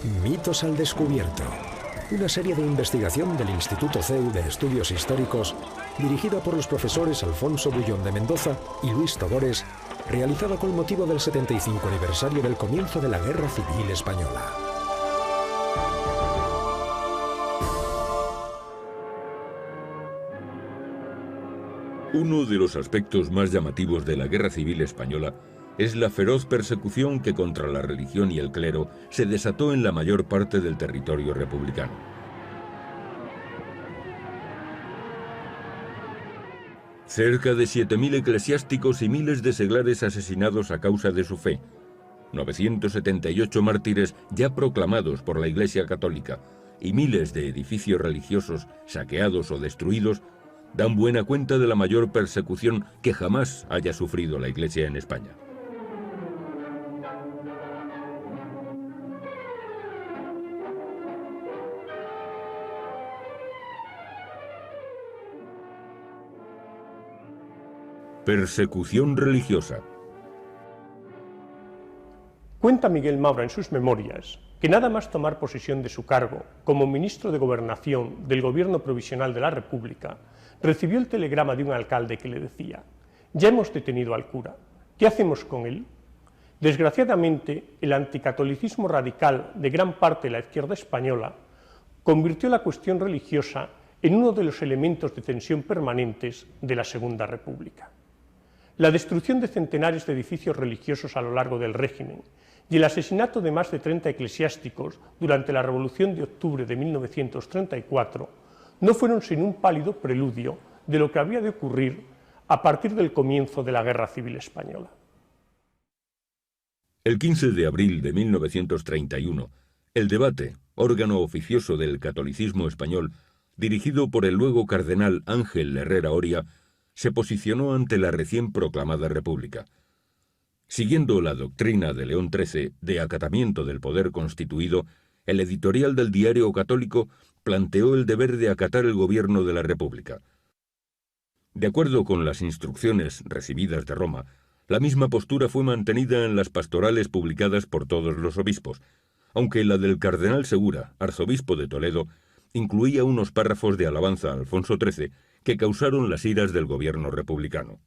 Mitos al descubierto. Una serie de investigación del Instituto CEU de Estudios Históricos, dirigida por los profesores Alfonso Bullón de Mendoza y Luis Togores, realizada con motivo del 75 aniversario del comienzo de la Guerra Civil Española. Uno de los aspectos más llamativos de la Guerra Civil Española es la feroz persecución que contra la religión y el clero se desató en la mayor parte del territorio republicano. Cerca de 7.000 eclesiásticos y miles de seglares asesinados a causa de su fe, 978 mártires ya proclamados por la Iglesia Católica y miles de edificios religiosos saqueados o destruidos dan buena cuenta de la mayor persecución que jamás haya sufrido la Iglesia en España. Persecución religiosa. Cuenta Miguel Maura en sus memorias que nada más tomar posesión de su cargo como ministro de Gobernación del Gobierno Provisional de la República, recibió el telegrama de un alcalde que le decía: «Ya hemos detenido al cura, ¿qué hacemos con él?». Desgraciadamente, el anticatolicismo radical de gran parte de la izquierda española convirtió la cuestión religiosa en uno de los elementos de tensión permanentes de la Segunda República. La destrucción de centenares de edificios religiosos a lo largo del régimen y el asesinato de más de 30 eclesiásticos durante la Revolución de Octubre de 1934 no fueron sino un pálido preludio de lo que había de ocurrir a partir del comienzo de la Guerra Civil Española. El 15 de abril de 1931, el debate, órgano oficioso del catolicismo español, dirigido por el luego cardenal Ángel Herrera Oria, se posicionó ante la recién proclamada República. Siguiendo la doctrina de León XIII de acatamiento del poder constituido, el editorial del Diario Católico planteó el deber de acatar el gobierno de la República. De acuerdo con las instrucciones recibidas de Roma, la misma postura fue mantenida en las pastorales publicadas por todos los obispos, aunque la del cardenal Segura, arzobispo de Toledo, incluía unos párrafos de alabanza a Alfonso XIII que causaron las iras del gobierno republicano.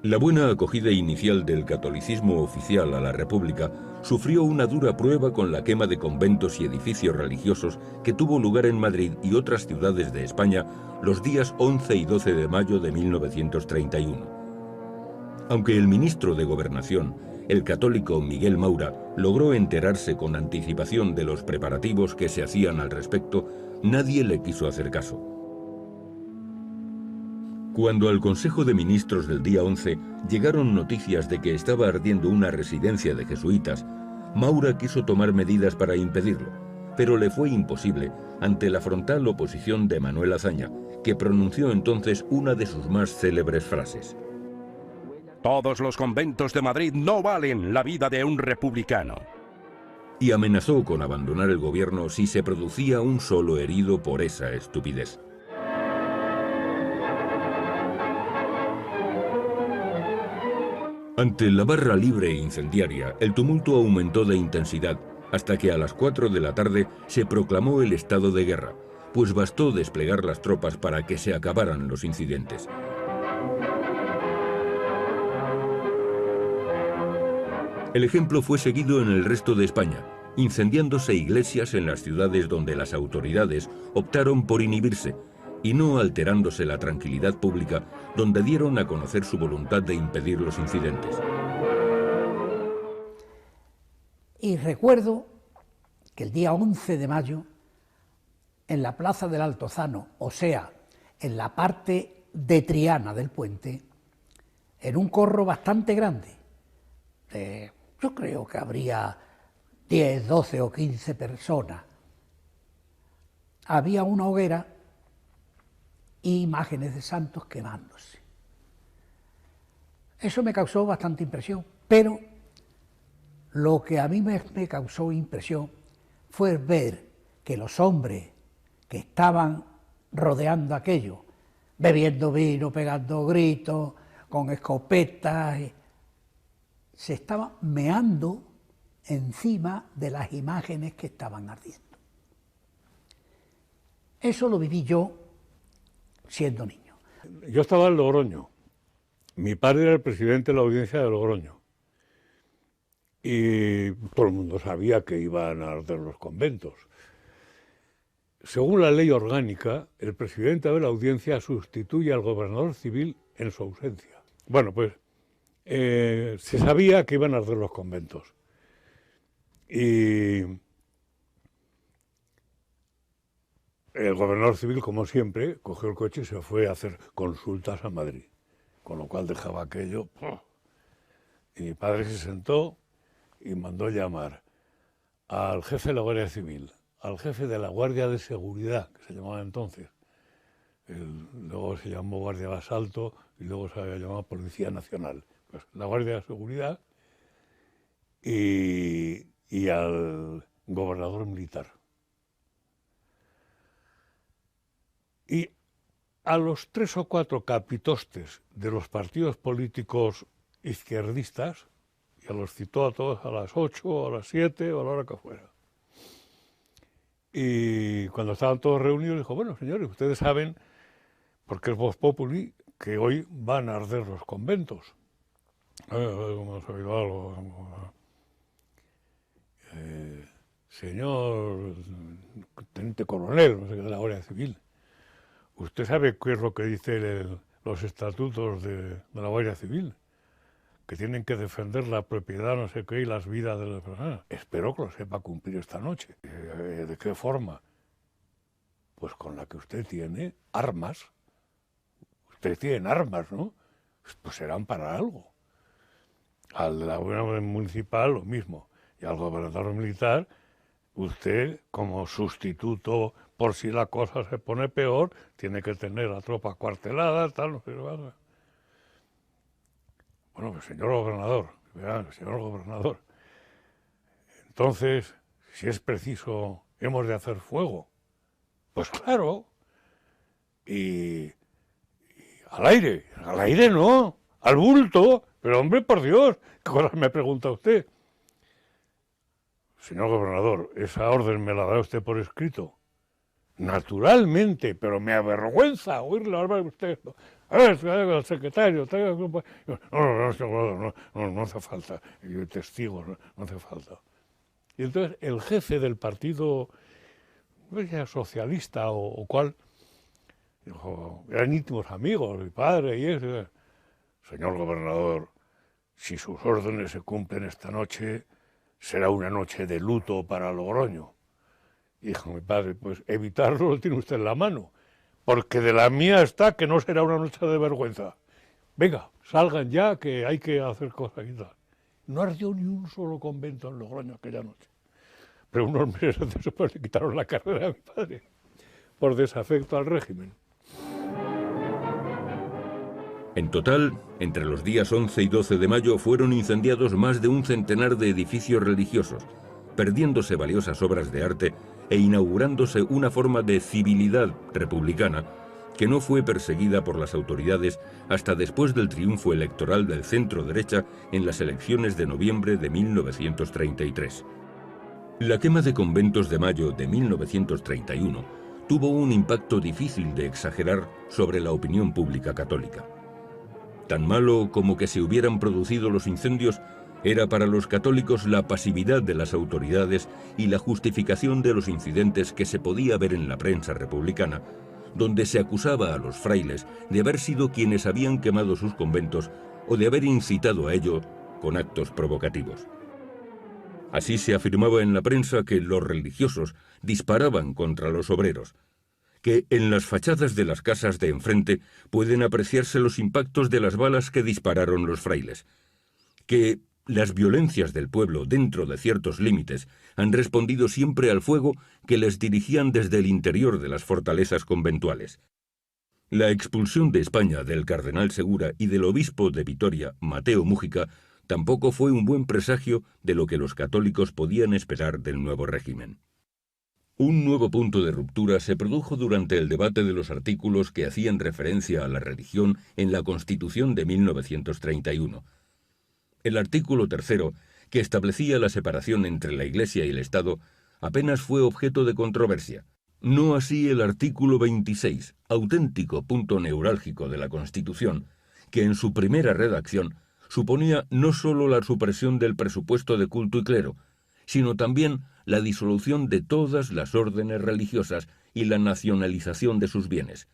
La buena acogida inicial del catolicismo oficial a la República sufrió una dura prueba con la quema de conventos y edificios religiosos que tuvo lugar en Madrid y otras ciudades de España los días 11 y 12 de mayo de 1931. Aunque el ministro de Gobernación, el católico Miguel Maura, logró enterarse con anticipación de los preparativos que se hacían al respecto, nadie le quiso hacer caso. Cuando al Consejo de Ministros del día 11 llegaron noticias de que estaba ardiendo una residencia de jesuitas, Maura quiso tomar medidas para impedirlo, pero le fue imposible ante la frontal oposición de Manuel Azaña, que pronunció entonces una de sus más célebres frases: «Todos los conventos de Madrid no valen la vida de un republicano». Y amenazó con abandonar el gobierno si se producía un solo herido por esa estupidez. Ante la barra libre e incendiaria, el tumulto aumentó de intensidad, hasta que a las 4 de la tarde se proclamó el estado de guerra, pues bastó desplegar las tropas para que se acabaran los incidentes. El ejemplo fue seguido en el resto de España, incendiándose iglesias en las ciudades donde las autoridades optaron por inhibirse, y no alterándose la tranquilidad pública, donde dieron a conocer su voluntad de impedir los incidentes. Y recuerdo que el día 11 de mayo, en la plaza del Altozano, o sea, en la parte de Triana del puente, en un corro bastante grande, yo creo que habría 10, 12 o 15 personas, había una hoguera y imágenes de santos quemándose. Eso me causó bastante impresión, pero lo que a mí me causó impresión fue ver que los hombres que estaban rodeando aquello, bebiendo vino, pegando gritos, con escopetas, se estaba meando encima de las imágenes que estaban ardiendo. Eso lo viví yo siendo niño. Yo estaba en Logroño. Mi padre era el presidente de la audiencia de Logroño. Y todo el mundo sabía que iban a arder los conventos. Según la ley orgánica, el presidente de la audiencia sustituye al gobernador civil en su ausencia. Bueno, pues se sabía que iban a arder los conventos. Y el gobernador civil, como siempre, cogió el coche y se fue a hacer consultas a Madrid, con lo cual dejaba aquello. Y mi padre se sentó y mandó llamar al jefe de la Guardia Civil, al jefe de la Guardia de Seguridad, que se llamaba entonces, luego se llamó Guardia de Asalto y luego se había llamado Policía Nacional, pues la Guardia de Seguridad y al gobernador militar. Y a los 3 o 4 capitostes de los partidos políticos izquierdistas, y los citó a todos a las 8 o a las 7 o a la hora que fuera. Y cuando estaban todos reunidos dijo, bueno, señores, ustedes saben, porque es Vox Populi, que hoy van a arder los conventos. Hemos oído algo. Señor teniente coronel, no sé qué, de la Guardia Civil, ¿usted sabe qué es lo que dicen los estatutos de la Guardia Civil? Que tienen que defender la propiedad, no sé qué, y las vidas de las personas. Espero que lo sepa cumplir esta noche. ¿De qué forma? Pues con la que usted tiene armas. Ustedes tienen armas, ¿no? Pues serán para algo. Al de la Guardia Municipal lo mismo. Y al gobernador militar, usted, como sustituto, por si la cosa se pone peor, tiene que tener la tropa acuartelada, tal, no sé qué. Bueno, pues señor gobernador, entonces, si es preciso, hemos de hacer fuego. Pues claro, y al aire no, al bulto, pero hombre, por Dios, ¿qué cosas me pregunta usted? Señor gobernador, esa orden me la da usted por escrito. Naturalmente, pero me avergüenza oírle hablar de usted. A ver, el secretario, no hace falta, yo testigo, no hace falta. Y entonces el jefe del partido, no sé si era socialista o cuál, dijo, eran íntimos amigos, mi padre y eso. Señor gobernador, si sus órdenes se cumplen esta noche, será una noche de luto para Logroño. Y dijo mi padre, pues evitarlo lo tiene usted en la mano, porque de la mía está que no será una noche de vergüenza. Venga, salgan ya, que hay que hacer cosas y tal. No ardió ni un solo convento en Logroño aquella noche. Pero unos meses después le quitaron la carrera a mi padre, por desafecto al régimen. En total, entre los días 11 y 12 de mayo fueron incendiados más de un centenar de edificios religiosos, perdiéndose valiosas obras de arte e inaugurándose una forma de civilidad republicana que no fue perseguida por las autoridades hasta después del triunfo electoral del centro-derecha en las elecciones de noviembre de 1933. La quema de conventos de mayo de 1931 tuvo un impacto difícil de exagerar sobre la opinión pública católica. Tan malo como que se hubieran producido los incendios era para los católicos la pasividad de las autoridades y la justificación de los incidentes que se podía ver en la prensa republicana, donde se acusaba a los frailes de haber sido quienes habían quemado sus conventos o de haber incitado a ello con actos provocativos. Así se afirmaba en la prensa que los religiosos disparaban contra los obreros, que en las fachadas de las casas de enfrente pueden apreciarse los impactos de las balas que dispararon los frailes, que las violencias del pueblo dentro de ciertos límites han respondido siempre al fuego que les dirigían desde el interior de las fortalezas conventuales. La expulsión de España del cardenal Segura y del obispo de Vitoria, Mateo Mújica, tampoco fue un buen presagio de lo que los católicos podían esperar del nuevo régimen. Un nuevo punto de ruptura se produjo durante el debate de los artículos que hacían referencia a la religión en la Constitución de 1931. El artículo 3, que establecía la separación entre la Iglesia y el Estado, apenas fue objeto de controversia. No así el artículo 26, auténtico punto neurálgico de la Constitución, que en su primera redacción suponía no sólo la supresión del presupuesto de culto y clero, sino también la disolución de todas las órdenes religiosas y la nacionalización de sus bienes.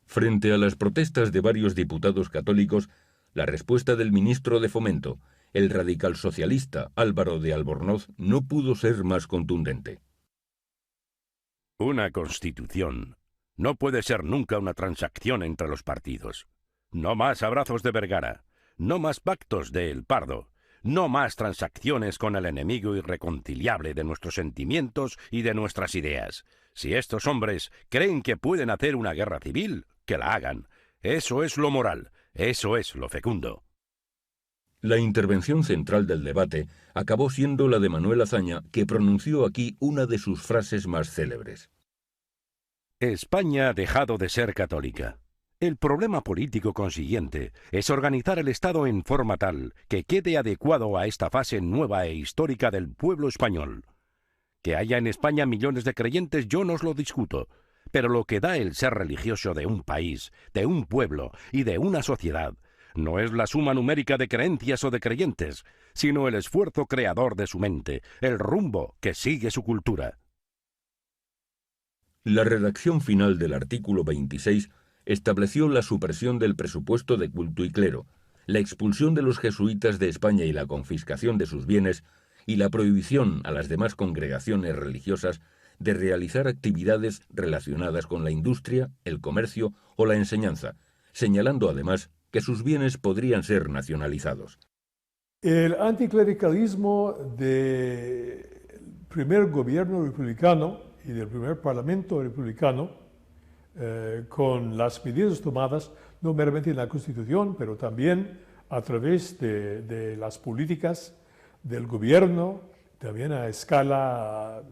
Frente a las protestas de varios diputados católicos, la respuesta del ministro de Fomento, el radical socialista Álvaro de Albornoz, no pudo ser más contundente. Una constitución no puede ser nunca una transacción entre los partidos. No más abrazos de Vergara, no más pactos de El Pardo, no más transacciones con el enemigo irreconciliable de nuestros sentimientos y de nuestras ideas. Si estos hombres creen que pueden hacer una guerra civil, que la hagan. Eso es lo moral, eso es lo fecundo. La intervención central del debate acabó siendo la de Manuel Azaña, que pronunció aquí una de sus frases más célebres. España ha dejado de ser católica. El problema político consiguiente es organizar el Estado en forma tal que quede adecuado a esta fase nueva e histórica del pueblo español. Que haya en España millones de creyentes yo no os lo discuto, pero lo que da el ser religioso de un país, de un pueblo y de una sociedad no es la suma numérica de creencias o de creyentes, sino el esfuerzo creador de su mente, el rumbo que sigue su cultura. La redacción final del artículo 26 estableció la supresión del presupuesto de culto y clero, la expulsión de los jesuitas de España y la confiscación de sus bienes, y la prohibición a las demás congregaciones religiosas de realizar actividades relacionadas con la industria, el comercio o la enseñanza, señalando además que sus bienes podrían ser nacionalizados. El anticlericalismo del primer gobierno republicano y del primer parlamento republicano, con las medidas tomadas no meramente en la Constitución, pero también a través de las políticas del gobierno, también a escala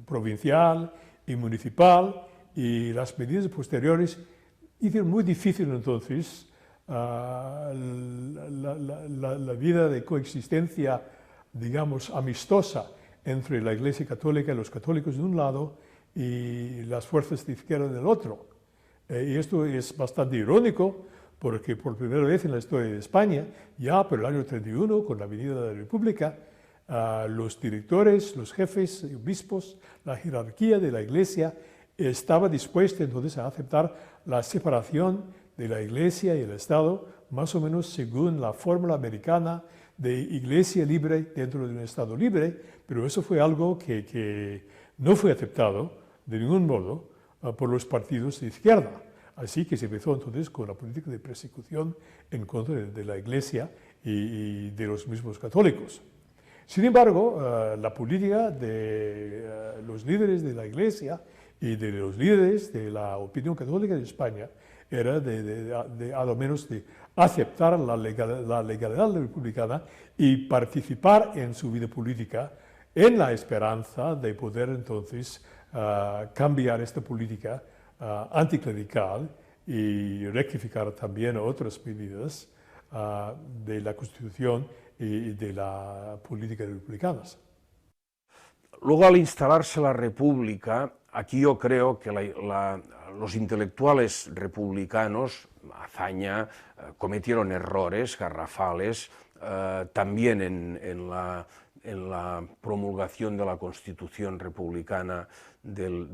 provincial y municipal, y las medidas posteriores hicieron muy difícil entonces la vida de coexistencia, digamos, amistosa entre la Iglesia Católica y los católicos de un lado y las fuerzas de izquierda del otro. Y esto es bastante irónico porque por primera vez en la historia de España, ya por el año 31, con la venida de la República, los directores, los jefes, obispos, la jerarquía de la Iglesia estaba dispuesta entonces a aceptar la separación de la Iglesia y el Estado, más o menos según la fórmula americana de Iglesia libre dentro de un Estado libre, pero eso fue algo que no fue aceptado de ningún modo por los partidos de izquierda. Así que se empezó entonces con la política de persecución en contra de la Iglesia y de los mismos católicos. Sin embargo, la política de los líderes de la Iglesia y de los líderes de la opinión católica de España era a lo menos de aceptar la legalidad republicana y participar en su vida política en la esperanza de poder entonces cambiar esta política anticlerical y rectificar también otras medidas de la Constitución y de la política republicanas. Luego, al instalarse la República, aquí yo creo que los intelectuales republicanos, Azaña, cometieron errores garrafales, también en la promulgación de la Constitución republicana del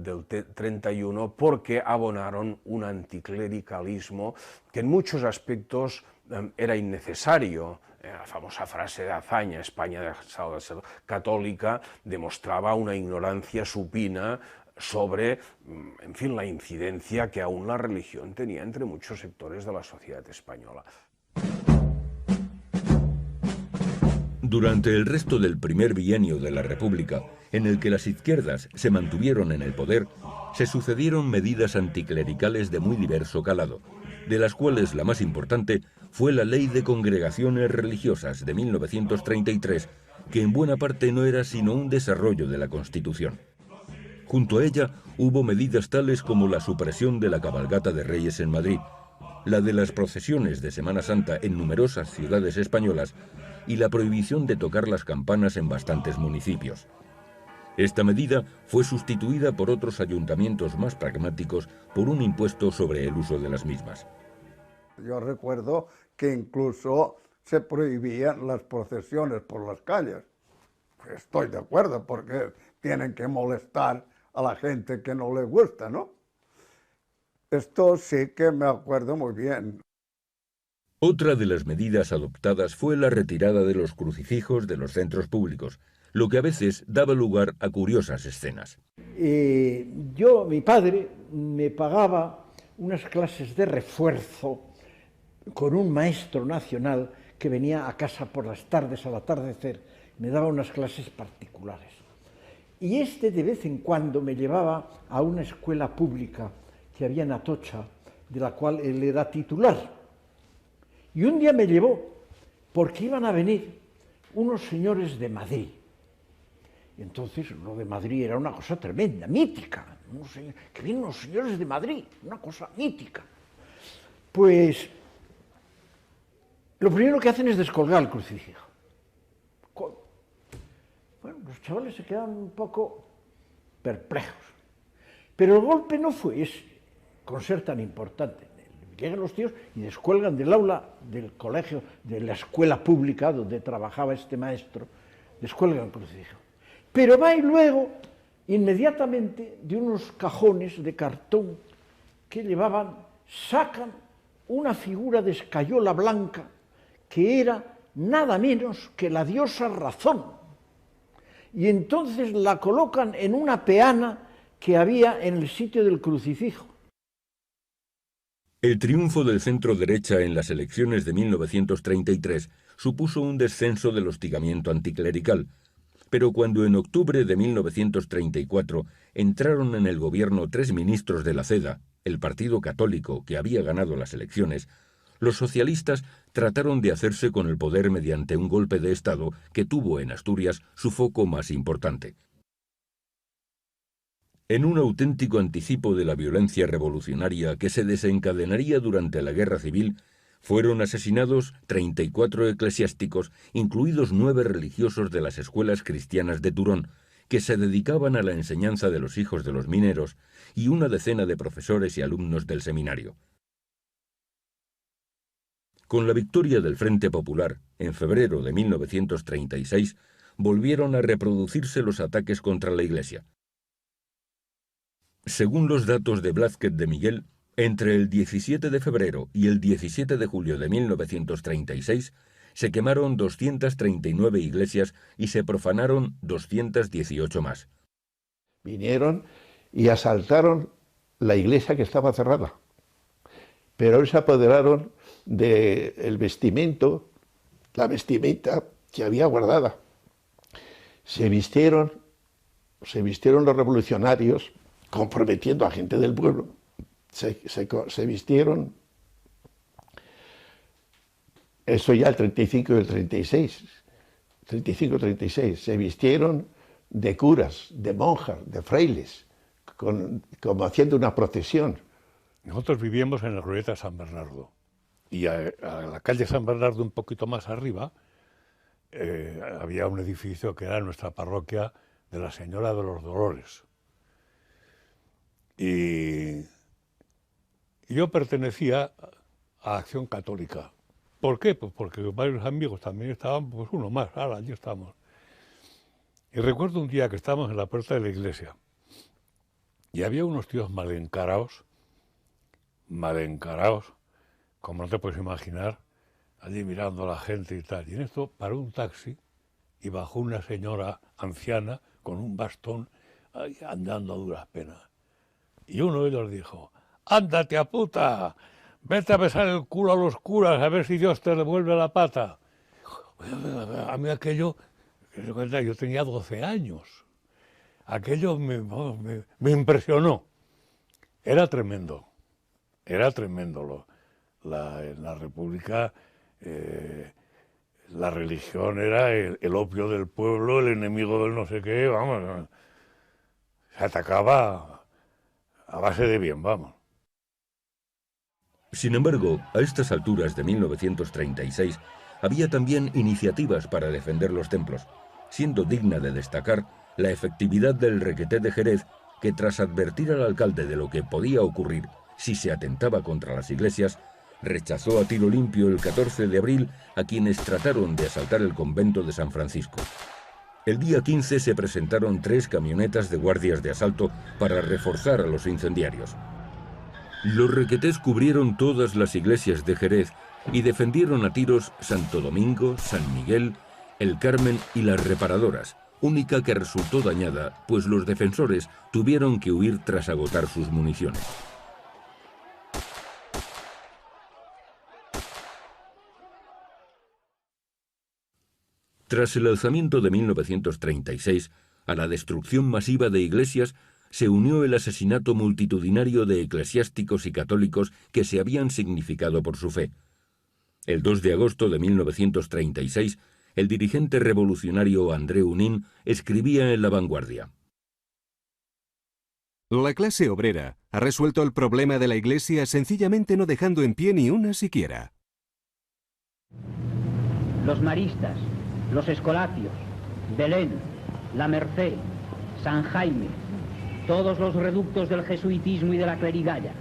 31, porque abonaron un anticlericalismo que en muchos aspectos era innecesario. La famosa frase de Azaña, España dejado de ser católica, demostraba una ignorancia supina sobre, en fin, la incidencia que aún la religión tenía entre muchos sectores de la sociedad española. Durante el resto del primer bienio de la República, en el que las izquierdas se mantuvieron en el poder, se sucedieron medidas anticlericales de muy diverso calado, de las cuales la más importante fue la Ley de Congregaciones Religiosas de 1933, que en buena parte no era sino un desarrollo de la Constitución. Junto a ella hubo medidas tales como la supresión de la cabalgata de Reyes en Madrid, la de las procesiones de Semana Santa en numerosas ciudades españolas y la prohibición de tocar las campanas en bastantes municipios. Esta medida fue sustituida por otros ayuntamientos más pragmáticos por un impuesto sobre el uso de las mismas. Yo recuerdo que incluso se prohibían las procesiones por las calles. Estoy de acuerdo, porque tienen que molestar a la gente que no le gusta, ¿no? Esto sí que me acuerdo muy bien. Otra de las medidas adoptadas fue la retirada de los crucifijos de los centros públicos, lo que a veces daba lugar a curiosas escenas. Mi padre me pagaba unas clases de refuerzo con un maestro nacional que venía a casa por las tardes al atardecer, me daba unas clases particulares. Y de vez en cuando me llevaba a una escuela pública que había en Atocha, de la cual él era titular. Y un día me llevó porque iban a venir unos señores de Madrid. Y entonces lo de Madrid era una cosa tremenda, mítica. Que vienen los señores de Madrid, una cosa mítica. Pues lo primero que hacen es descolgar el crucifijo. Bueno, los chavales se quedan un poco perplejos. Pero el golpe no fue ese, con ser tan importante. Llegan los tíos y descuelgan del aula del colegio, de la escuela pública donde trabajaba este maestro, descuelgan el crucifijo. Pero va y luego, inmediatamente, de unos cajones de cartón que llevaban, sacan una figura de escayola blanca que era nada menos que la diosa Razón. Y entonces la colocan en una peana que había en el sitio del crucifijo. El triunfo del centro-derecha en las elecciones de 1933 supuso un descenso del hostigamiento anticlerical, pero cuando en octubre de 1934 entraron en el gobierno 3 ministros de la CEDA, el partido católico que había ganado las elecciones, los socialistas trataron de hacerse con el poder mediante un golpe de Estado que tuvo en Asturias su foco más importante. En un auténtico anticipo de la violencia revolucionaria que se desencadenaría durante la Guerra Civil, fueron asesinados 34 eclesiásticos, incluidos 9 religiosos de las escuelas cristianas de Turón, que se dedicaban a la enseñanza de los hijos de los mineros, y una decena de profesores y alumnos del seminario. Con la victoria del Frente Popular, en febrero de 1936, volvieron a reproducirse los ataques contra la Iglesia. Según los datos de Blázquez de Miguel, entre el 17 de febrero y el 17 de julio de 1936 se quemaron 239 iglesias y se profanaron 218 más. Vinieron y asaltaron la iglesia que estaba cerrada, pero se apoderaron del vestimento, la vestimenta que había guardada. Se vistieron los revolucionarios, comprometiendo a gente del pueblo, se vistieron, eso ya el 35 y el 36, 35-36, se vistieron de curas, de monjas, de frailes, como haciendo una procesión. Nosotros vivíamos en la glorieta San Bernardo, y a la calle San Bernardo, un poquito más arriba, había un edificio que era nuestra parroquia de la Señora de los Dolores. Y yo pertenecía a Acción Católica. ¿Por qué? Pues porque varios amigos también estaban, pues uno más, ahora allí estamos. Y recuerdo un día que estábamos en la puerta de la iglesia y había unos tíos mal encarados, como no te puedes imaginar, allí mirando a la gente y tal. Y en esto paró un taxi y bajó una señora anciana con un bastón andando a duras penas. Y uno de ellos dijo: «¡Ándate a puta! Vete a besar el culo a los curas a ver si Dios te devuelve la pata». A mí aquello, yo tenía 12 años, aquello me impresionó. Era tremendo en la República. La religión era el opio del pueblo, el enemigo del no sé qué, vamos, se atacaba a base de bien, vamos. Sin embargo, a estas alturas de 1936, había también iniciativas para defender los templos, siendo digna de destacar la efectividad del requeté de Jerez, que tras advertir al alcalde de lo que podía ocurrir si se atentaba contra las iglesias, rechazó a tiro limpio el 14 de abril a quienes trataron de asaltar el convento de San Francisco. El día 15 se presentaron 3 camionetas de guardias de asalto para reforzar a los incendiarios. Los requetés cubrieron todas las iglesias de Jerez y defendieron a tiros Santo Domingo, San Miguel, el Carmen y las Reparadoras, única que resultó dañada, pues los defensores tuvieron que huir tras agotar sus municiones. Tras el alzamiento de 1936, a la destrucción masiva de iglesias se unió el asesinato multitudinario de eclesiásticos y católicos que se habían significado por su fe. El 2 de agosto de 1936, el dirigente revolucionario André Unín escribía en La Vanguardia: La clase obrera ha resuelto el problema de la Iglesia sencillamente no dejando en pie ni una siquiera. Los maristas, los escolapios, Belén, La Merced, San Jaime, todos los reductos del jesuitismo y de la clerigalla,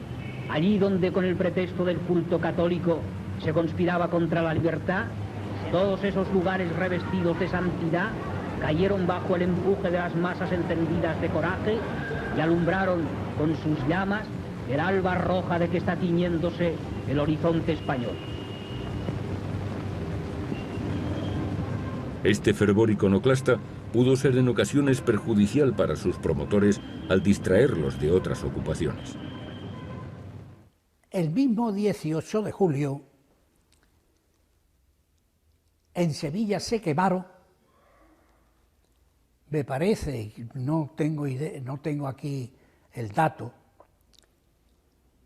allí donde con el pretexto del culto católico se conspiraba contra la libertad, todos esos lugares revestidos de santidad cayeron bajo el empuje de las masas encendidas de coraje y alumbraron con sus llamas el alba roja de que está tiñéndose el horizonte español. Este fervor iconoclasta pudo ser en ocasiones perjudicial para sus promotores al distraerlos de otras ocupaciones. El mismo 18 de julio, en Sevilla se quemaron, me parece, no tengo aquí el dato,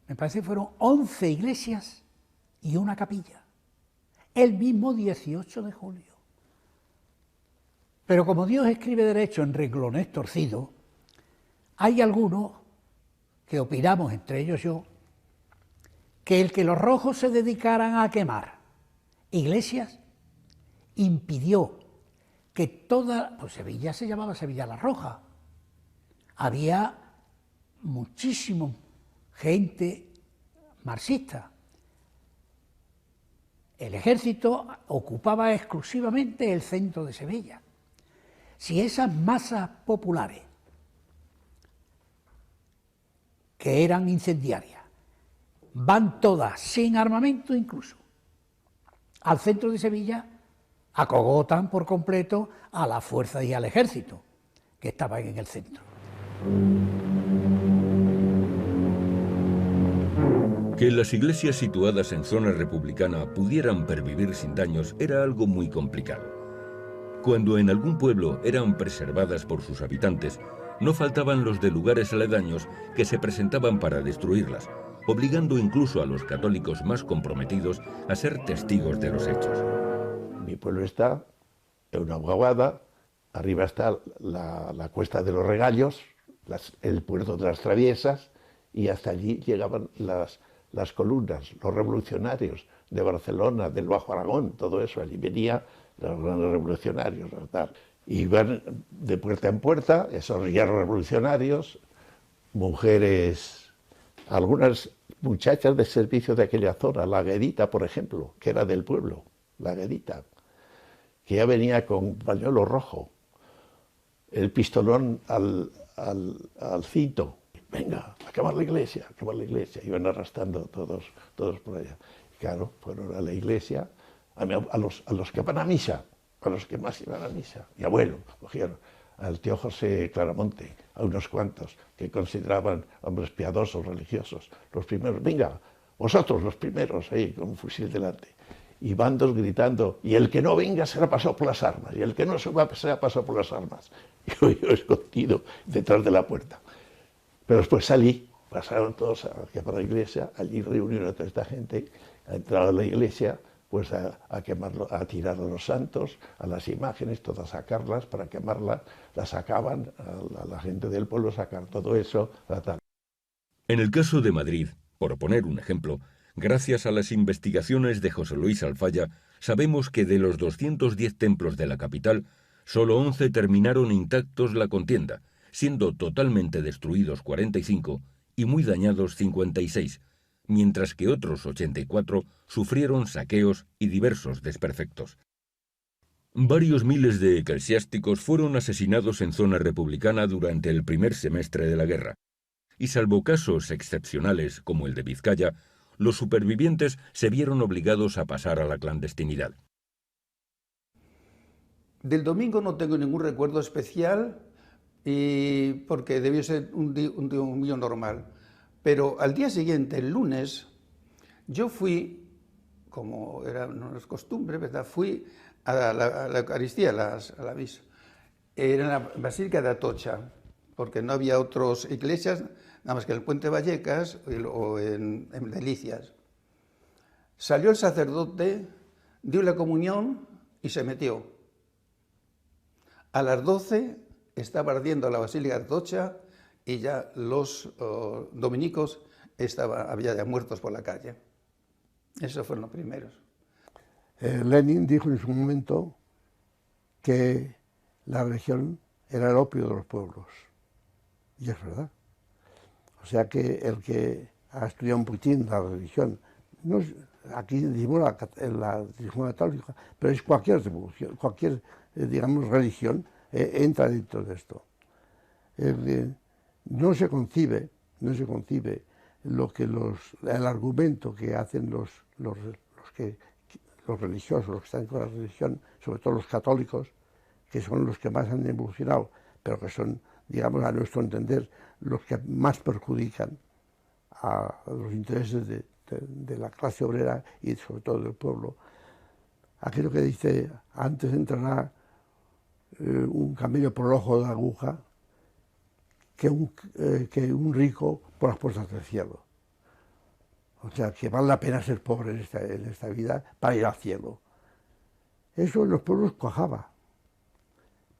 me parece que fueron 11 iglesias y una capilla, el mismo 18 de julio. Pero como Dios escribe derecho en renglones torcidos, hay algunos que opinamos, entre ellos yo, que el que los rojos se dedicaran a quemar iglesias impidió que toda, pues Sevilla se llamaba Sevilla la Roja, había muchísima gente marxista. El ejército ocupaba exclusivamente el centro de Sevilla. Si esas masas populares, que eran incendiarias, van todas sin armamento incluso al centro de Sevilla, acogotan por completo a la fuerza y al ejército que estaban en el centro. Que las iglesias situadas en zona republicana pudieran pervivir sin daños era algo muy complicado. Cuando en algún pueblo eran preservadas por sus habitantes, no faltaban los de lugares aledaños que se presentaban para destruirlas, obligando incluso a los católicos más comprometidos a ser testigos de los hechos. Mi pueblo está en una guaguada, arriba está la cuesta de los Regallos, el puerto de las Traviesas, y hasta allí llegaban las columnas, los revolucionarios de Barcelona, del Bajo Aragón, todo eso, allí venía los grandes revolucionarios, iban de puerta en puerta, esos hierros revolucionarios, mujeres, algunas muchachas de servicio de aquella zona, la Guedita, por ejemplo, que era del pueblo, la Guedita, que ya venía con pañuelo rojo, el pistolón al cinto, venga, a quemar la iglesia, iban arrastrando todos por allá. Claro, fueron a la iglesia, a los que van a misa, a los que más iban a misa. Mi abuelo, cogieron al tío José Claramonte, a unos cuantos que consideraban hombres piadosos, religiosos, los primeros, venga, vosotros los primeros, ahí con un fusil delante, y bandos gritando, y el que no venga será pasado por las armas, y el que no suba será pasado por las armas. Y yo escondido detrás de la puerta. Pero después salí, pasaron todos aquí para la iglesia, allí reunieron a toda esta gente, entraron a la iglesia, pues a quemarlo, a tirar a los santos, a las imágenes, todas a sacarlas, para quemarlas, las sacaban, a la gente del pueblo sacar todo eso, tal. En el caso de Madrid, por poner un ejemplo, Gracias a las investigaciones de José Luis Alfaya, sabemos que de los 210 templos de la capital, solo 11 terminaron intactos la contienda, siendo totalmente destruidos 45 y muy dañados 56, mientras que otros 84 sufrieron saqueos y diversos desperfectos. Varios miles de eclesiásticos fueron asesinados en zona republicana durante el primer semestre de la guerra, y salvo casos excepcionales como el de Vizcaya, los supervivientes se vieron obligados a pasar a la clandestinidad. Del domingo no tengo ningún recuerdo especial porque debió ser un día normal. Pero al día siguiente, el lunes, yo fui, como era no es costumbre, ¿verdad? Fui a la Eucaristía, a la misa. Era en la Basílica de Atocha, porque no había otras iglesias, nada más que en el Puente Vallecas o en Delicias. Salió el sacerdote, dio la comunión y se metió. A las 12 estaba ardiendo la Basílica de Atocha y ya los dominicos había ya muertos por la calle. Esos fueron los primeros. Lenin dijo en su momento que la religión era el opio de los pueblos. Y es verdad. O sea que el que ha estudiado un poquitín la religión, no es, aquí decimos la religión católica, pero es cualquier digamos, religión entra dentro de esto. No se concibe lo que el argumento que hacen los religiosos, los que están con la religión, sobre todo los católicos, que son los que más han evolucionado, pero que son, digamos, a nuestro entender, los que más perjudican a los intereses de la clase obrera y sobre todo del pueblo. Aquello que dice, antes entrará un camello por el ojo de la aguja que un rico por las puertas del cielo. O sea, que vale la pena ser pobre en esta vida para ir al cielo. Eso en los pueblos cuajaba,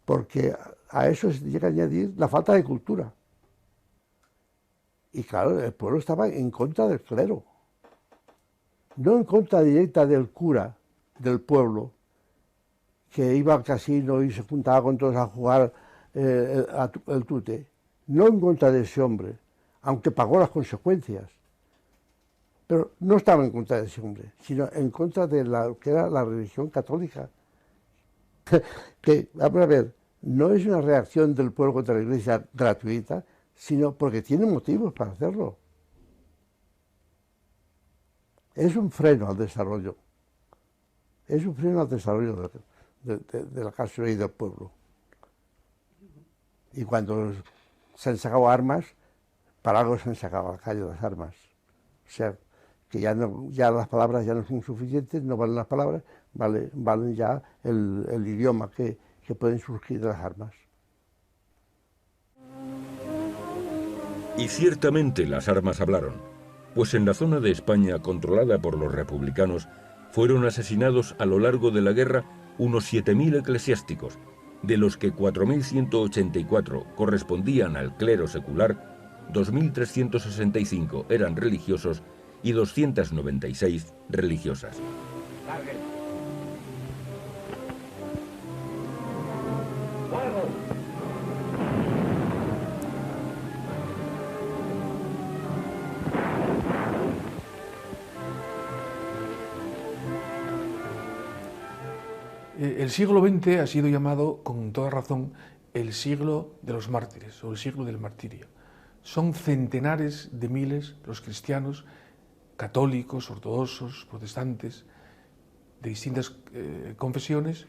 porque a eso se llega a añadir la falta de cultura. Y claro, el pueblo estaba en contra del clero, no en contra directa del cura del pueblo, que iba al casino y se juntaba con todos a jugar el tute. No en contra de ese hombre, aunque pagó las consecuencias. Pero no estaba en contra de ese hombre, sino en contra de lo que era la religión católica. Que, vamos a ver, no es una reacción del pueblo contra la Iglesia gratuita, sino porque tiene motivos para hacerlo. Es un freno al desarrollo. Es un freno al desarrollo de la clase y del pueblo. Y cuando se han sacado armas, para algo se han sacado a la calle las armas. O sea, que ya las palabras ya no son suficientes, no valen las palabras, valen ya el idioma que pueden surgir de las armas. Y ciertamente las armas hablaron, pues en la zona de España controlada por los republicanos fueron asesinados a lo largo de la guerra unos 7.000 eclesiásticos, de los que 4.184 correspondían al clero secular, 2.365 eran religiosos y 296 religiosas. El siglo XX ha sido llamado, con toda razón, el siglo de los mártires o el siglo del martirio. Son centenares de miles los cristianos, católicos, ortodoxos, protestantes, de distintas confesiones,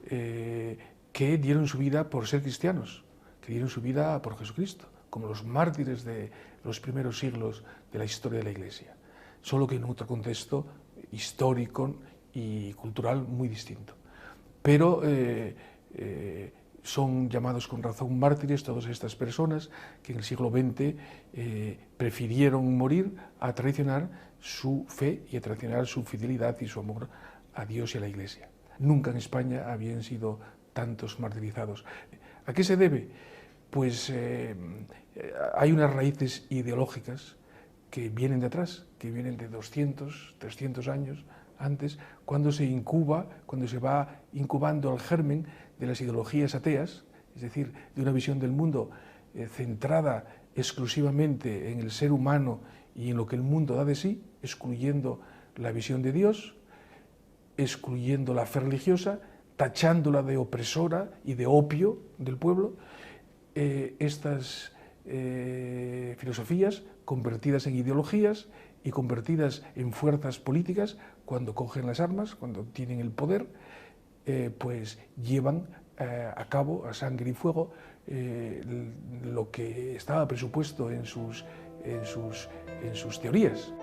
que dieron su vida por ser cristianos, que dieron su vida por Jesucristo, como los mártires de los primeros siglos de la historia de la Iglesia, solo que en otro contexto histórico y cultural muy distinto. Pero son llamados con razón mártires todas estas personas que en el siglo XX prefirieron morir a traicionar su fe y a traicionar su fidelidad y su amor a Dios y a la Iglesia. Nunca en España habían sido tantos martirizados. ¿A qué se debe? Pues hay unas raíces ideológicas que vienen de atrás, que vienen de 200, 300 años antes, cuando se incuba, cuando se va incubando el germen de las ideologías ateas, es decir, de una visión del mundo centrada exclusivamente en el ser humano y en lo que el mundo da de sí, excluyendo la visión de Dios, excluyendo la fe religiosa, tachándola de opresora y de opio del pueblo. Estas filosofías convertidas en ideologías y convertidas en fuerzas políticas, cuando cogen las armas, cuando tienen el poder, pues llevan a cabo a sangre y fuego lo que estaba presupuesto en sus teorías.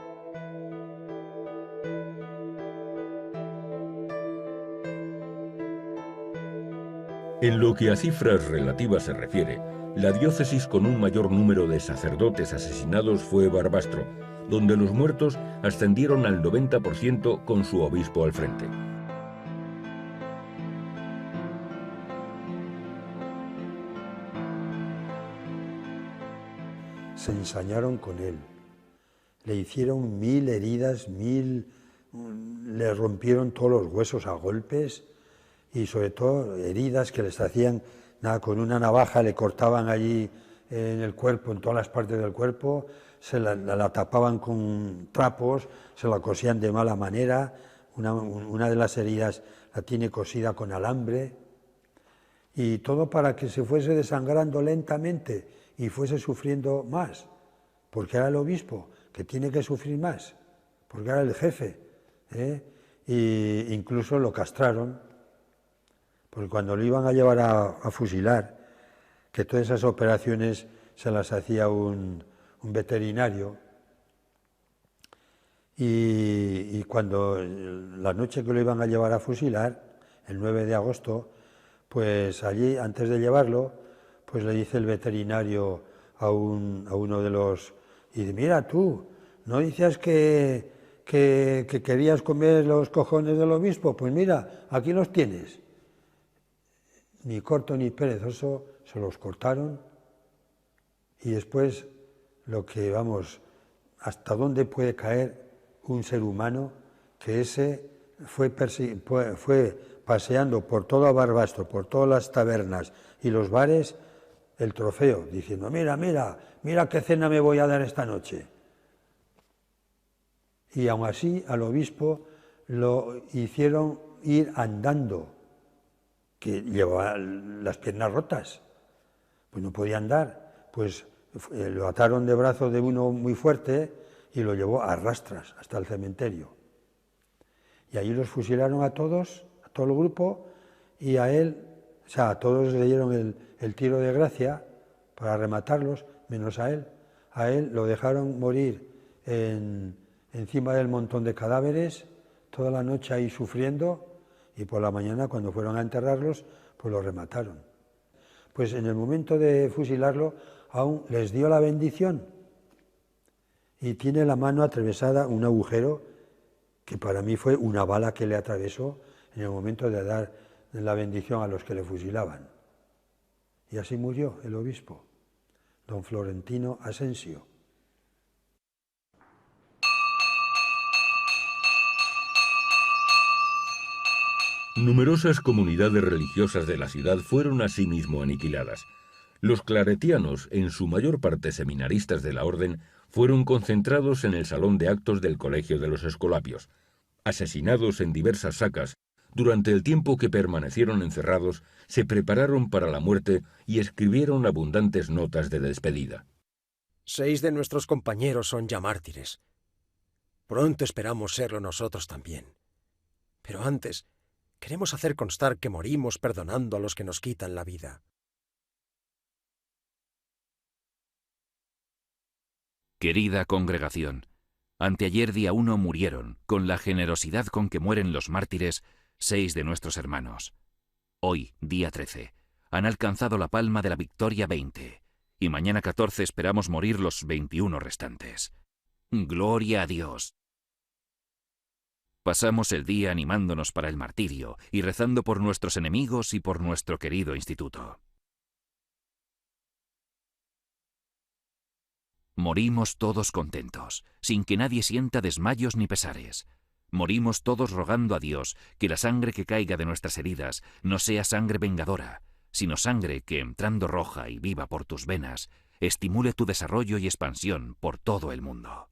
En lo que a cifras relativas se refiere, la diócesis con un mayor número de sacerdotes asesinados fue Barbastro, donde los muertos ascendieron al 90% con su obispo al frente. Se ensañaron con él, le hicieron 1000 heridas, le rompieron todos los huesos a golpes y sobre todo heridas que les hacían, con una navaja le cortaban allí en el cuerpo, en todas las partes del cuerpo, se la tapaban con trapos, se la cosían de mala manera, una de las heridas la tiene cosida con alambre, y todo para que se fuese desangrando lentamente y fuese sufriendo más, porque era el obispo, que tiene que sufrir más, porque era el jefe, e incluso lo castraron, porque cuando lo iban a llevar a fusilar, que todas esas operaciones se las hacía un veterinario, y cuando la noche que lo iban a llevar a fusilar, el 9 de agosto, pues allí, antes de llevarlo, pues le dice el veterinario a uno de los, y dice, mira tú, ¿no decías que querías comer los cojones del obispo? Pues mira, aquí los tienes. Ni corto ni perezoso, se los cortaron, y después hasta dónde puede caer un ser humano, que ese fue paseando por todo Barbastro, por todas las tabernas y los bares, el trofeo, diciendo, mira qué cena me voy a dar esta noche. Y aún así al obispo lo hicieron ir andando, que llevaba las piernas rotas, pues no podía andar, pues lo ataron de brazos de uno muy fuerte y lo llevó a rastras hasta el cementerio. Y allí los fusilaron a todo el grupo, y a él, a todos le dieron el tiro de gracia para rematarlos, menos a él. A él lo dejaron morir encima del montón de cadáveres, toda la noche ahí sufriendo, y por la mañana, cuando fueron a enterrarlos, pues lo remataron. Pues en el momento de fusilarlo, aún les dio la bendición, y tiene la mano atravesada un agujero que para mí fue una bala que le atravesó en el momento de dar la bendición a los que le fusilaban. Y así murió el obispo, don Florentino Asensio. Numerosas comunidades religiosas de la ciudad fueron asimismo aniquiladas. Los claretianos, en su mayor parte seminaristas de la orden, fueron concentrados en el salón de actos del Colegio de los Escolapios. Asesinados en diversas sacas, durante el tiempo que permanecieron encerrados, se prepararon para la muerte y escribieron abundantes notas de despedida. 6 de nuestros compañeros son ya mártires. Pronto esperamos serlo nosotros también. Pero antes, queremos hacer constar que morimos perdonando a los que nos quitan la vida. Querida congregación, anteayer día 1 murieron, con la generosidad con que mueren los mártires, 6 de nuestros hermanos. Hoy, día 13, han alcanzado la palma de la victoria 20, y mañana 14 esperamos morir los 21 restantes. ¡Gloria a Dios! Pasamos el día animándonos para el martirio y rezando por nuestros enemigos y por nuestro querido instituto. Morimos todos contentos, sin que nadie sienta desmayos ni pesares. Morimos todos rogando a Dios que la sangre que caiga de nuestras heridas no sea sangre vengadora, sino sangre que, entrando roja y viva por tus venas, estimule tu desarrollo y expansión por todo el mundo.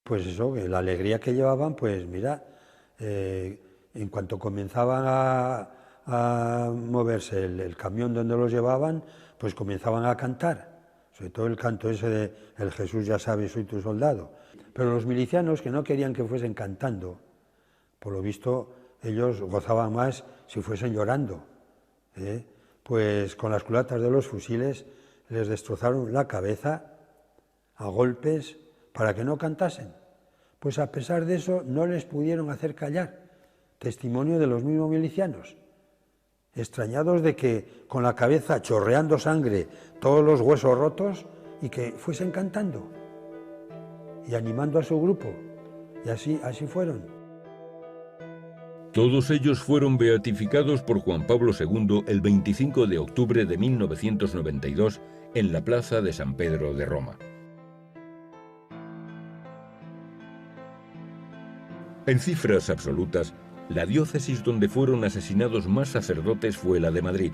Pues eso, la alegría que llevaban, pues mira, en cuanto comenzaban a moverse el camión donde los llevaban, pues comenzaban a cantar. Sobre todo el canto ese de "El Jesús ya sabe, soy tu soldado". Pero los milicianos, que no querían que fuesen cantando, por lo visto ellos gozaban más si fuesen llorando, pues con las culatas de los fusiles les destrozaron la cabeza a golpes para que no cantasen. Pues a pesar de eso no les pudieron hacer callar. Testimonio de los mismos milicianos, extrañados de que con la cabeza chorreando sangre, todos los huesos rotos, y que fuesen cantando y animando a su grupo. Y así fueron. Todos ellos fueron beatificados por Juan Pablo II el 25 de octubre de 1992 en la plaza de San Pedro de Roma. En cifras absolutas, la diócesis donde fueron asesinados más sacerdotes fue la de Madrid,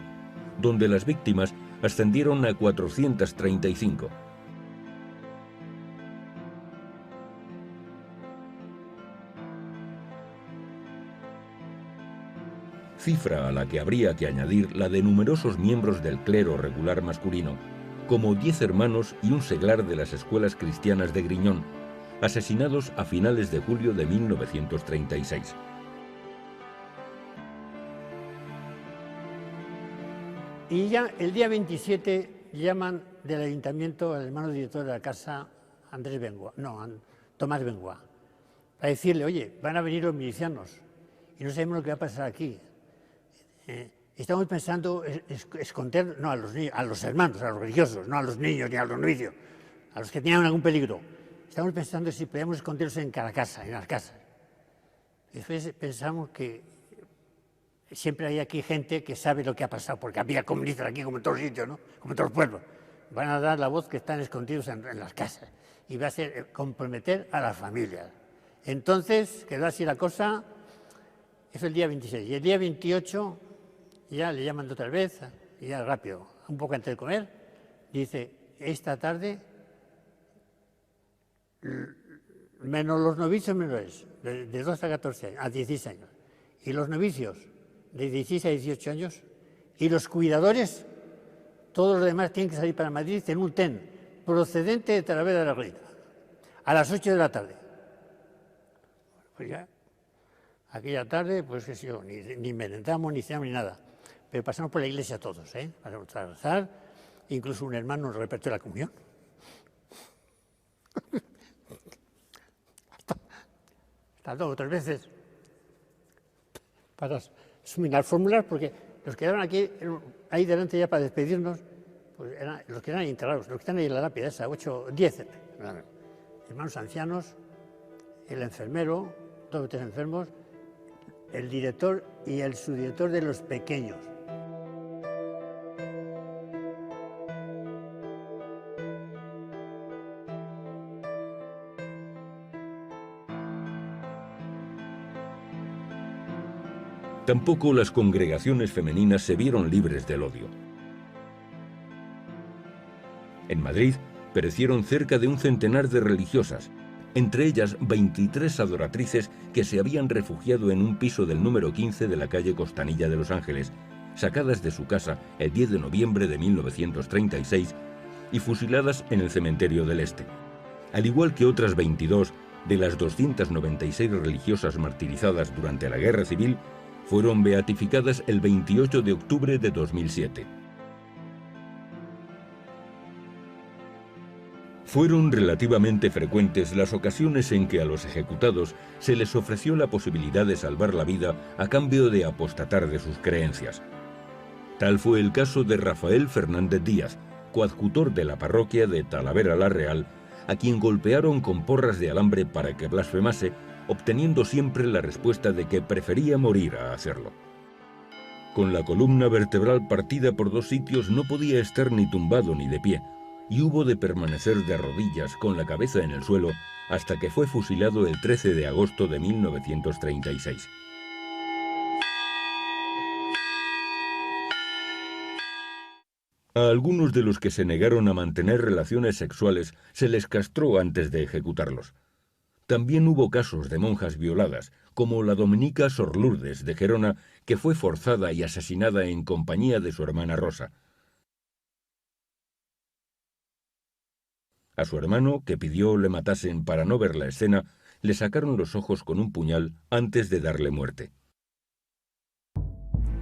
donde las víctimas ascendieron a 435. Cifra a la que habría que añadir la de numerosos miembros del clero regular masculino, como 10 hermanos y un seglar de las escuelas cristianas de Griñón, asesinados a finales de julio de 1936. Y ya el día 27 llaman del ayuntamiento al hermano director de la casa, Tomás Bengoa, para decirle: oye, van a venir los milicianos y no sabemos lo que va a pasar aquí. Estamos pensando esconder, no a los niños, a los hermanos, a los religiosos, no a los niños ni a los novicios, a los que tenían algún peligro. Estamos pensando si podíamos esconderlos en cada casa, en las casas. Después pensamos que siempre hay aquí gente que sabe lo que ha pasado, porque había comunistas aquí como en todos sitios, ¿no? Como en todos los pueblos. Van a dar la voz que están escondidos en las casas. Y va a ser comprometer a las familias. Entonces, quedó así la cosa. Es el día 26. Y el día 28 ya le llaman otra vez, y ya rápido, un poco antes de comer, dice: esta tarde, menos los novicios menores, de 12 a 14 años, a 16 años, y los novicios de 16 a 18 años, y los cuidadores, todos los demás tienen que salir para Madrid en un tren procedente de Talavera de la Reina, a las 8 de la tarde. Pues ya, aquella tarde, pues qué sé yo, ni merendamos, ni cenamos, ni nada. Pero pasamos por la iglesia todos, pasamos a rezar, incluso un hermano nos repartió la comunión. Hasta 2 o 3 veces para suminar fórmulas, porque los que quedaron aquí, ahí delante ya para despedirnos, pues eran los que eran enterrados, los que están ahí en la lápida esa, 8, 10 hermanos ancianos, el enfermero, 2 o 3 enfermos, el director y el subdirector de los pequeños. Tampoco las congregaciones femeninas se vieron libres del odio. En Madrid perecieron cerca de un centenar de religiosas, entre ellas 23 adoratrices que se habían refugiado en un piso del número 15 de la calle Costanilla de Los Ángeles, sacadas de su casa el 10 de noviembre de 1936 y fusiladas en el cementerio del Este, al igual que otras 22 de las 296 religiosas martirizadas durante la Guerra Civil, fueron beatificadas el 28 de octubre de 2007. Fueron relativamente frecuentes las ocasiones en que a los ejecutados se les ofreció la posibilidad de salvar la vida a cambio de apostatar de sus creencias. Tal fue el caso de Rafael Fernández Díaz, coadjutor de la parroquia de Talavera la Real, a quien golpearon con porras de alambre para que blasfemase, obteniendo siempre la respuesta de que prefería morir a hacerlo. Con la columna vertebral partida por dos sitios no podía estar ni tumbado ni de pie, y hubo de permanecer de rodillas con la cabeza en el suelo hasta que fue fusilado el 13 de agosto de 1936. A algunos de los que se negaron a mantener relaciones sexuales se les castró antes de ejecutarlos. También hubo casos de monjas violadas, como la dominica Sor Lourdes de Gerona, que fue forzada y asesinada en compañía de su hermana Rosa. A su hermano, que pidió le matasen para no ver la escena, le sacaron los ojos con un puñal antes de darle muerte.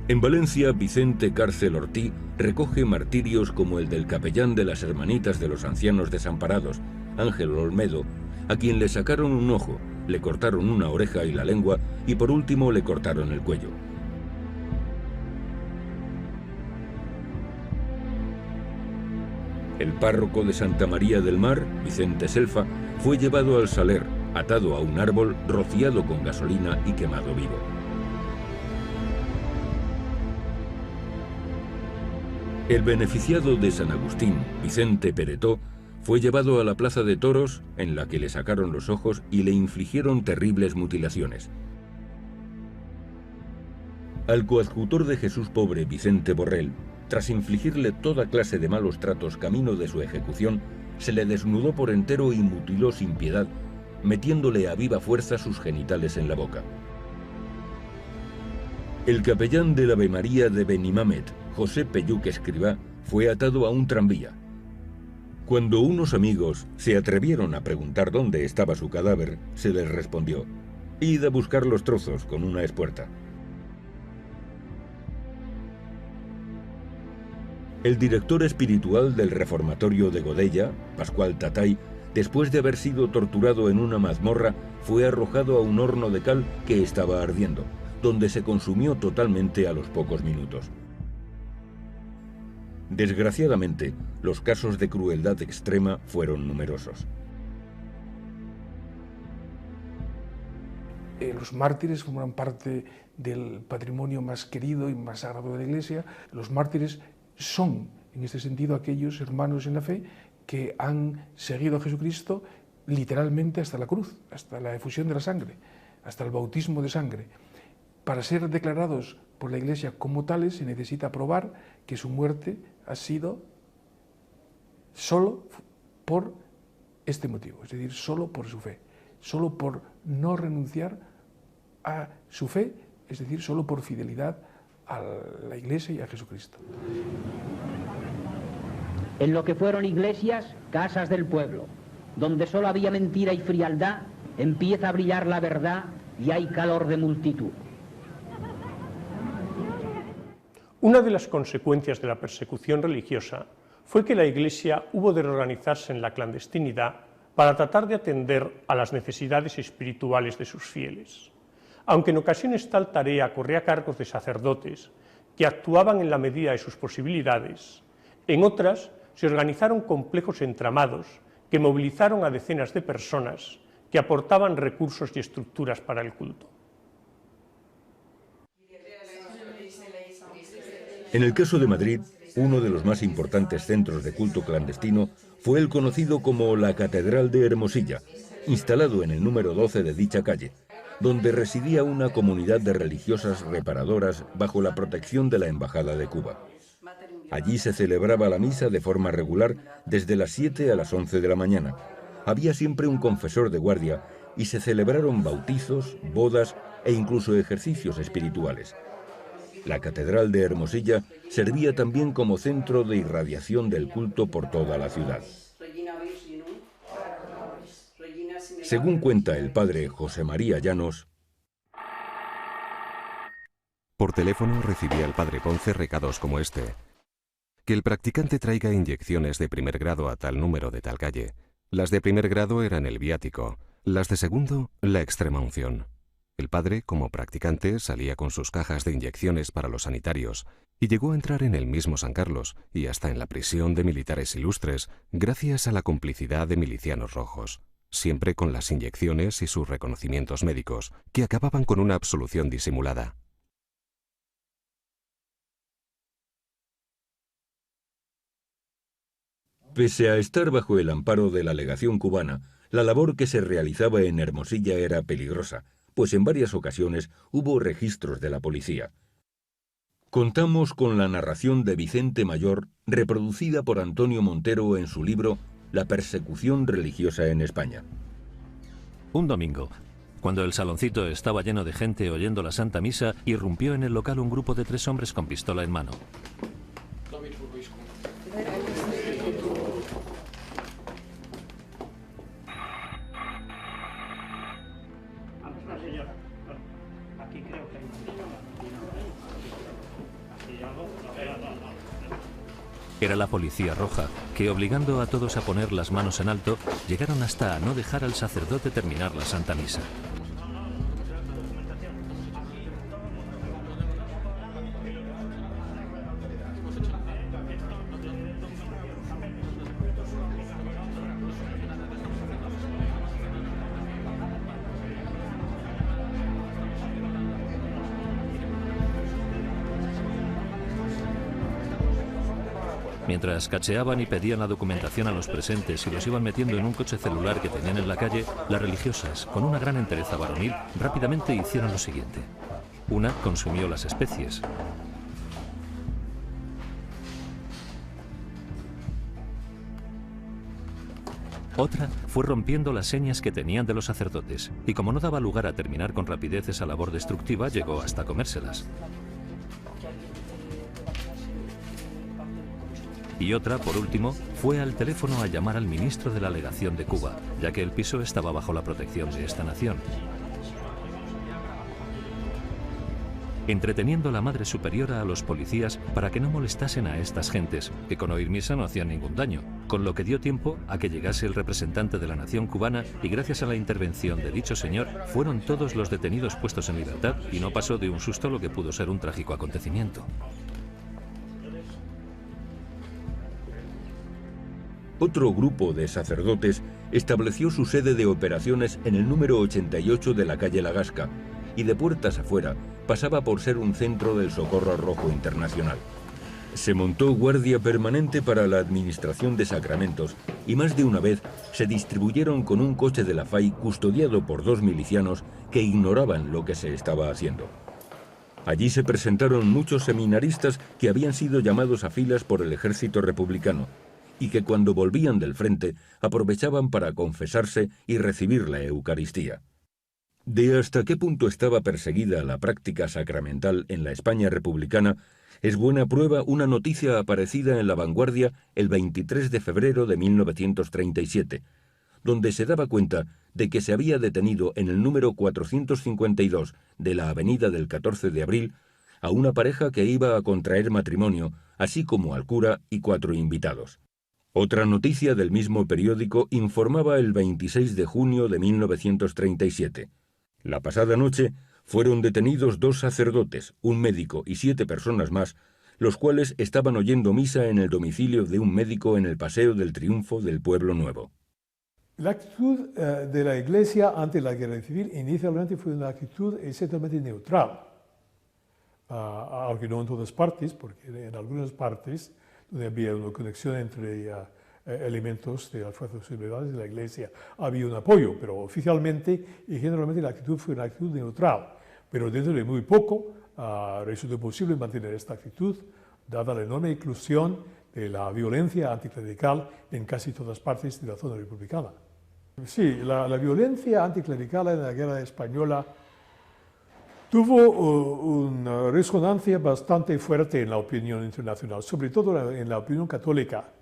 En Valencia, Vicente Cárcel Ortí recoge martirios como el del capellán de las Hermanitas de los Ancianos Desamparados, Ángel Olmedo, a quien le sacaron un ojo, le cortaron una oreja y la lengua y por último le cortaron el cuello. El párroco de Santa María del Mar, Vicente Selfa, fue llevado al Saler, atado a un árbol, rociado con gasolina y quemado vivo. El beneficiado de San Agustín, Vicente Peretó, fue llevado a la plaza de toros, en la que le sacaron los ojos y le infligieron terribles mutilaciones. Al coadjutor de Jesús Pobre, Vicente Borrell, tras infligirle toda clase de malos tratos camino de su ejecución, se le desnudó por entero y mutiló sin piedad, metiéndole a viva fuerza sus genitales en la boca. El capellán del Ave María de Benimamet, José Peyuc Escribá, fue atado a un tranvía. Cuando unos amigos se atrevieron a preguntar dónde estaba su cadáver, se les respondió: «Id a buscar los trozos con una espuerta». El director espiritual del reformatorio de Godella, Pascual Tatay, después de haber sido torturado en una mazmorra, fue arrojado a un horno de cal que estaba ardiendo, donde se consumió totalmente a los pocos minutos. Desgraciadamente, los casos de crueldad extrema fueron numerosos. Los mártires forman parte del patrimonio más querido y más sagrado de la Iglesia. Los mártires son, en este sentido, aquellos hermanos en la fe que han seguido a Jesucristo literalmente hasta la cruz, hasta la efusión de la sangre, hasta el bautismo de sangre. Para ser declarados por la Iglesia como tales se necesita probar que su muerte ha sido solo por este motivo, es decir, solo por su fe, solo por no renunciar a su fe, es decir, solo por fidelidad a la Iglesia y a Jesucristo. En lo que fueron iglesias, casas del pueblo, donde solo había mentira y frialdad, empieza a brillar la verdad y hay calor de multitud. Una de las consecuencias de la persecución religiosa fue que la Iglesia hubo de reorganizarse en la clandestinidad para tratar de atender a las necesidades espirituales de sus fieles. Aunque en ocasiones tal tarea corría a cargo de sacerdotes que actuaban en la medida de sus posibilidades, en otras se organizaron complejos entramados que movilizaron a decenas de personas que aportaban recursos y estructuras para el culto. En el caso de Madrid, uno de los más importantes centros de culto clandestino fue el conocido como la Catedral de Hermosilla, instalado en el número 12 de dicha calle, donde residía una comunidad de religiosas reparadoras bajo la protección de la Embajada de Cuba. Allí se celebraba la misa de forma regular desde las 7 a las 11 de la mañana. Había siempre un confesor de guardia y se celebraron bautizos, bodas e incluso ejercicios espirituales. La Catedral de Hermosilla servía también como centro de irradiación del culto por toda la ciudad. Según cuenta el padre José María Llanos, por teléfono recibía el padre Ponce recados como este: que el practicante traiga inyecciones de primer grado a tal número de tal calle. Las de primer grado eran el viático, las de segundo, la extrema unción. El padre, como practicante, salía con sus cajas de inyecciones para los sanitarios y llegó a entrar en el mismo San Carlos y hasta en la prisión de militares ilustres gracias a la complicidad de milicianos rojos, siempre con las inyecciones y sus reconocimientos médicos, que acababan con una absolución disimulada. Pese a estar bajo el amparo de la legación cubana, la labor que se realizaba en Hermosilla era peligrosa, pues en varias ocasiones hubo registros de la policía. Contamos con la narración de Vicente Mayor, reproducida por Antonio Montero en su libro La persecución religiosa en España. Un domingo, cuando el saloncito estaba lleno de gente oyendo la Santa Misa, irrumpió en el local un grupo de 3 hombres con pistola en mano. Era la Policía Roja, que obligando a todos a poner las manos en alto, llegaron hasta a no dejar al sacerdote terminar la Santa Misa. Mientras cacheaban y pedían la documentación a los presentes y los iban metiendo en un coche celular que tenían en la calle, las religiosas, con una gran entereza varonil, rápidamente hicieron lo siguiente. Una consumió las especies. Otra fue rompiendo las señas que tenían de los sacerdotes, y como no daba lugar a terminar con rapidez esa labor destructiva, llegó hasta comérselas. Y otra, por último, fue al teléfono a llamar al ministro de la legación de Cuba, ya que el piso estaba bajo la protección de esta nación. Entreteniendo la Madre Superiora a los policías para que no molestasen a estas gentes, que con oír misa no hacían ningún daño, con lo que dio tiempo a que llegase el representante de la nación cubana y gracias a la intervención de dicho señor, fueron todos los detenidos puestos en libertad y no pasó de un susto lo que pudo ser un trágico acontecimiento. Otro grupo de sacerdotes estableció su sede de operaciones en el número 88 de la calle La Gasca y de puertas afuera pasaba por ser un centro del Socorro Rojo Internacional. Se montó guardia permanente para la administración de sacramentos y más de una vez se distribuyeron con un coche de la FAI custodiado por 2 milicianos que ignoraban lo que se estaba haciendo. Allí se presentaron muchos seminaristas que habían sido llamados a filas por el ejército republicano y que cuando volvían del frente aprovechaban para confesarse y recibir la Eucaristía. De hasta qué punto estaba perseguida la práctica sacramental en la España republicana es buena prueba una noticia aparecida en La Vanguardia el 23 de febrero de 1937, donde se daba cuenta de que se había detenido en el número 452 de la avenida del 14 de abril a una pareja que iba a contraer matrimonio, así como al cura y 4 invitados. Otra noticia del mismo periódico informaba el 26 de junio de 1937. La pasada noche fueron detenidos 2 sacerdotes, un médico y 7 personas más, los cuales estaban oyendo misa en el domicilio de un médico en el Paseo del Triunfo del Pueblo Nuevo. La actitud de la Iglesia ante la guerra civil inicialmente fue una actitud esencialmente neutral, aunque no en todas partes, porque en algunas partes donde había una conexión entre elementos de las fuerzas sublevadas de la Iglesia, había un apoyo, pero oficialmente y generalmente la actitud fue una actitud neutral. Pero dentro de muy poco resultó posible mantener esta actitud, dada la enorme inclusión de la violencia anticlerical en casi todas partes de la zona republicana. Sí, la violencia anticlerical en la guerra española tuvo una resonancia bastante fuerte en la opinión internacional, sobre todo en la opinión católica,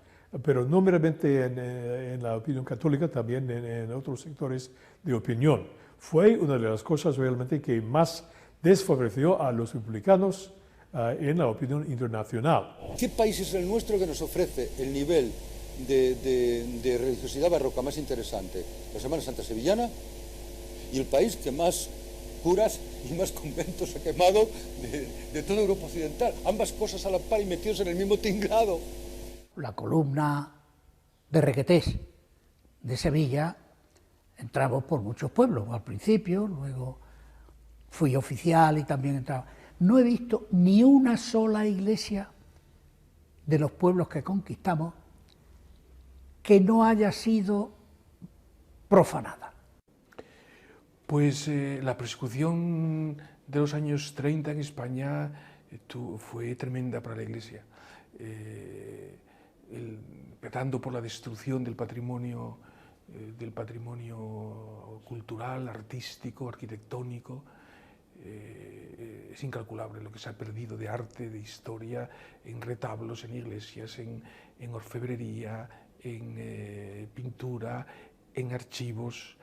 pero no meramente en la opinión católica, también en otros sectores de opinión. Fue una de las cosas realmente que más desfavoreció a los republicanos en la opinión internacional. ¿Qué país es el nuestro que nos ofrece el nivel de religiosidad barroca más interesante? La Semana Santa Sevillana, y el país que más curas y más conventos ha quemado de toda Europa Occidental. Ambas cosas a la par y metidos en el mismo tinglado. La columna de Requetés de Sevilla entramos por muchos pueblos, al principio, luego fui oficial y también entraba. No he visto ni una sola iglesia de los pueblos que conquistamos que no haya sido profanada? Pues la persecución de los años 30 en España fue tremenda para la Iglesia, empezando por la destrucción del patrimonio cultural, artístico, arquitectónico. Es incalculable lo que se ha perdido de arte, de historia, en retablos, en iglesias, en orfebrería, en pintura, en archivos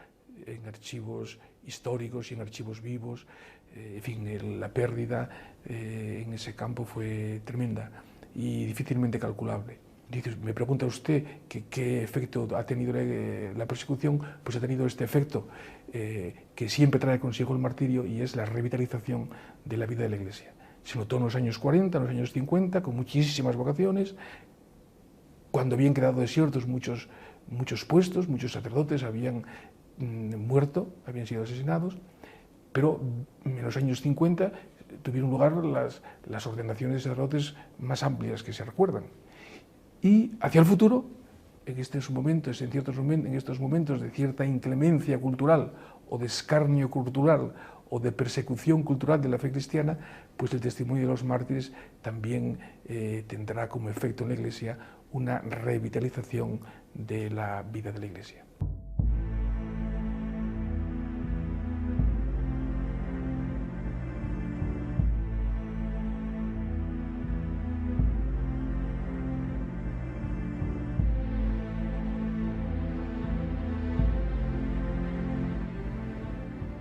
históricos y en archivos vivos. En fin, la pérdida en ese campo fue tremenda y difícilmente calculable. Me pregunta usted qué efecto ha tenido la persecución. Pues ha tenido este efecto que siempre trae consigo el martirio, y es la revitalización de la vida de la Iglesia. Se notó en los años 40, en los años 50, con muchísimas vocaciones, cuando habían quedado desiertos muchos puestos, muchos sacerdotes habían muerto, habían sido asesinados, pero en los años 50 tuvieron lugar las ordenaciones de sacerdotes más amplias que se recuerdan. Y hacia el futuro, en estos momentos de cierta inclemencia cultural o de escarnio cultural o de persecución cultural de la fe cristiana, pues el testimonio de los mártires también tendrá como efecto en la Iglesia una revitalización de la vida de la Iglesia.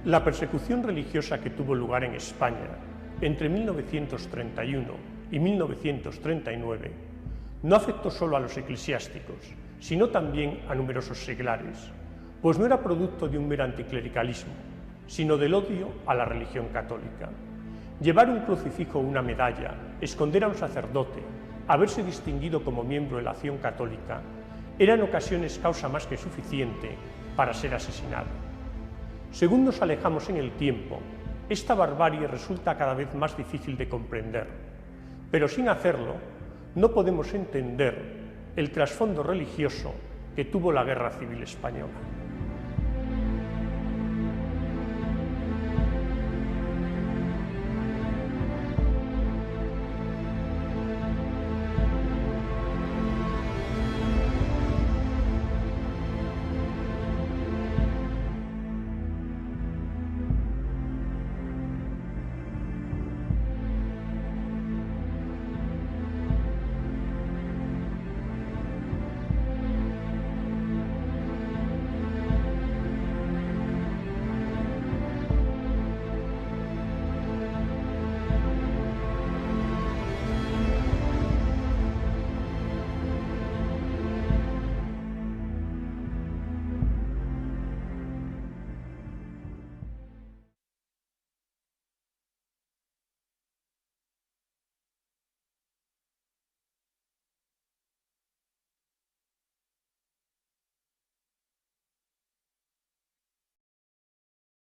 La persecución religiosa que tuvo lugar en España entre 1931 y 1939 no afectó solo a los eclesiásticos, sino también a numerosos seglares, pues no era producto de un mero anticlericalismo, sino del odio a la religión católica. Llevar un crucifijo o una medalla, esconder a un sacerdote, haberse distinguido como miembro de la acción católica, era en ocasiones causa más que suficiente para ser asesinado. Según nos alejamos en el tiempo, esta barbarie resulta cada vez más difícil de comprender, pero sin hacerlo, no podemos entender el trasfondo religioso que tuvo la Guerra Civil Española.